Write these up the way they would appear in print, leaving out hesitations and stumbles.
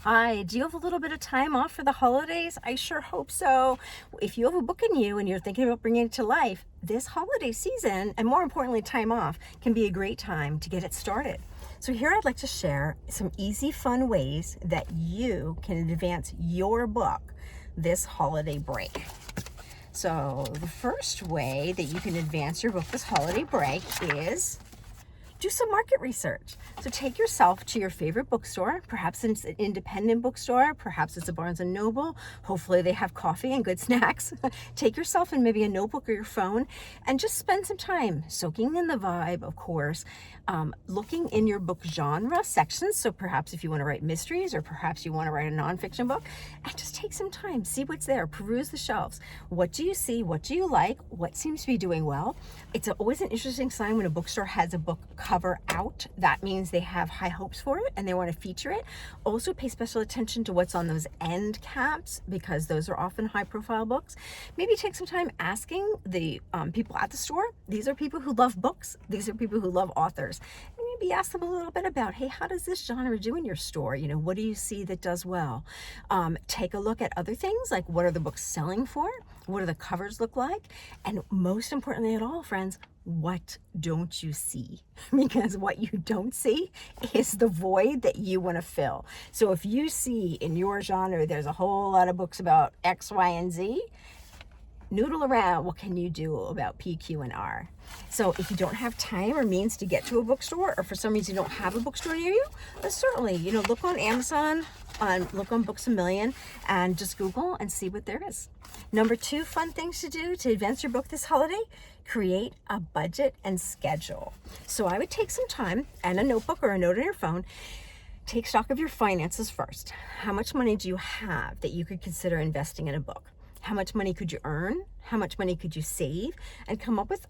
Hi, do you have a little bit of time off for the holidays? I sure hope so. If you have a book in you and you're thinking about bringing it to life, this holiday season, and more importantly, time off, can be a great time to get it started. So here I'd like to share some easy, fun ways that you can advance your book this holiday break. So the first way that you can advance your book this holiday break is do some market research. So take yourself to your favorite bookstore. Perhaps it's an independent bookstore, perhaps it's a Barnes and Noble. Hopefully they have coffee and good snacks. Take yourself and maybe a notebook or your phone and just spend some time soaking in the vibe, of course, looking in your book genre sections. So perhaps if you want to write mysteries or perhaps you want to write a nonfiction book, and just take some time, see what's there, peruse the shelves. What do you see? What do you like? What seems to be doing well? It's always an interesting sign when a bookstore has a book cover out. That means they have high hopes for it and they want to feature it. Also pay special attention to what's on those end caps because those are often high profile books. Maybe take some time asking the people at the store. These are people who love books. These are people who love authors. And maybe ask them a little bit about, hey, how does this genre do in your store? You know, what do you see that does well? Take a look at other things like what are the books selling for? What do the covers look like? And most importantly at all, friends, what don't you see? Because what you don't see is the void that you want to fill. So if you see in your genre there's a whole lot of books about X, Y, and Z, noodle around, what can you do about P, Q, and R? So if you don't have time or means to get to a bookstore, or for some reason you don't have a bookstore near you, certainly, look on Amazon, look on Books A Million, and just Google and see what there is. Number 2 fun things to do to advance your book this holiday: create a budget and schedule. So I would take some time and a notebook or a note on your phone. Take stock of your finances first. How much money do you have that you could consider investing in a book? How much money could you earn? How much money could you save? And come up with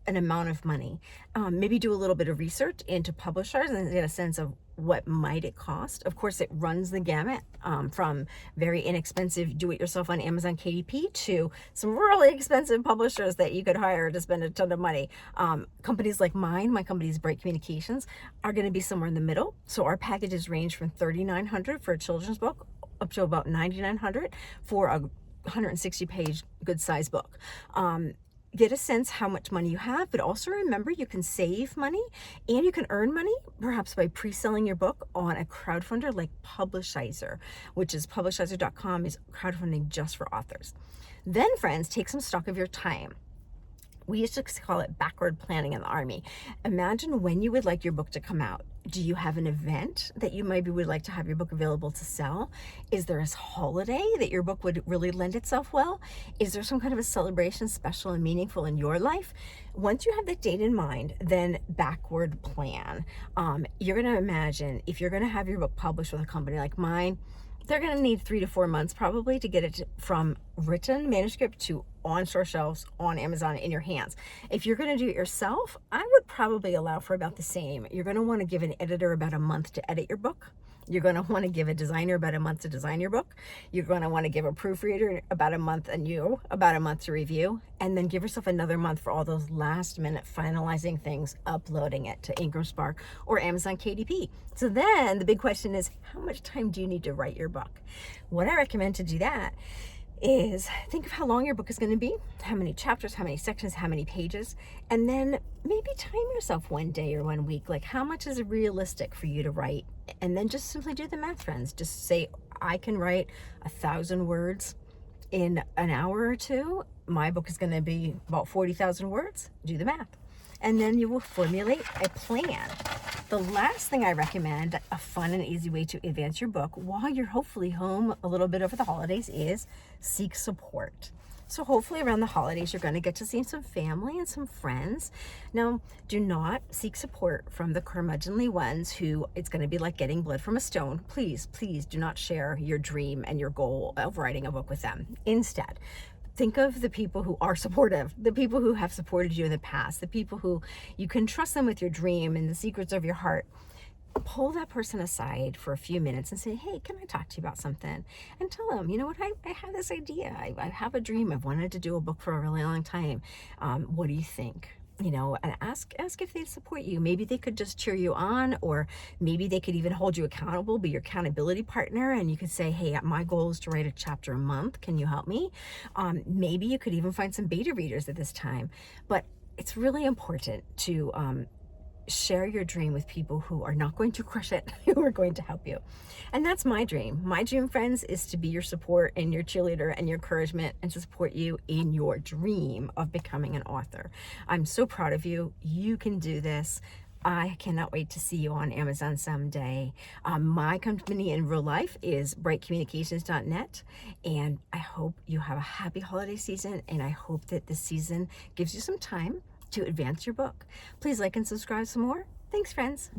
an amount of money. Maybe do a little bit of research into publishers and get a sense of what might it cost. Of course, it runs the gamut from very inexpensive do-it-yourself on Amazon KDP to some really expensive publishers that you could hire to spend a ton of money. Companies like mine, my company's Bright Communications, are going to be somewhere in the middle. So our packages range from $3,900 for a children's book up to about $9,900 for a 160-page good-sized book. Get a sense how much money you have, but also remember you can save money and you can earn money, perhaps by pre-selling your book on a crowdfunder like Publishizer, which is publishizer.com, is crowdfunding just for authors. Then, friends, take some stock of your time. We used to call it backward planning in the Army. Imagine when you would like your book to come out. Do you have an event that you maybe would like to have your book available to sell? Is there a holiday that your book would really lend itself well? Is there some kind of a celebration special and meaningful in your life? Once you have that date in mind, then backward plan. You're going to imagine if you're going to have your book published with a company like mine, they're going to need 3 to 4 months probably to get it from written manuscript to on store shelves on Amazon in your hands. If you're going to do it yourself, I would probably allow for about the same. You're going to want to give an editor about a month to edit your book. You're going to want to give a designer about a month to design your book. You're going to want to give a proofreader about a month and you about a month to review, and then give yourself another month for all those last minute finalizing things, uploading it to Ingram Spark or Amazon KDP. So then the big question is, how much time do you need to write your book? What I recommend to do that is think of how long your book is going to be, how many chapters, how many sections, how many pages, and then maybe time yourself one day or 1 week, like how much is realistic for you to write, and then just simply do the math, friends. Just say, I can write 1,000 words in an hour or two. My book is going to be about 40,000 words. Do the math. And then you will formulate a plan. The last thing I recommend, a fun and easy way to advance your book while you're hopefully home a little bit over the holidays, is seek support. So hopefully around the holidays, you're going to get to see some family and some friends. Now, do not seek support from the curmudgeonly ones who it's going to be like getting blood from a stone. Please, please do not share your dream and your goal of writing a book with them. Instead, think of the people who are supportive, the people who have supported you in the past, the people who you can trust them with your dream and the secrets of your heart. Pull that person aside for a few minutes and say, hey, can I talk to you about something? And tell them, you know what, I have this idea. I have a dream. I've wanted to do a book for a really long time. What do you think? and ask if they support you. Maybe they could just cheer you on, or maybe they could even hold you accountable, be your accountability partner, and you could say, hey, my goal is to write a chapter a month. Can you help me? Maybe you could even find some beta readers at this time. But it's really important to share your dream with people who are not going to crush it, who are going to help you. And that's my dream. My dream, friends, is to be your support and your cheerleader and your encouragement, and to support you in your dream of becoming an author. I'm so proud of you. You can do this. I cannot wait to see you on Amazon someday. My company in real life is brightcommunications.net, and I hope you have a happy holiday season, and I hope that this season gives you some time to advance your book. Please like and subscribe some more. Thanks, friends.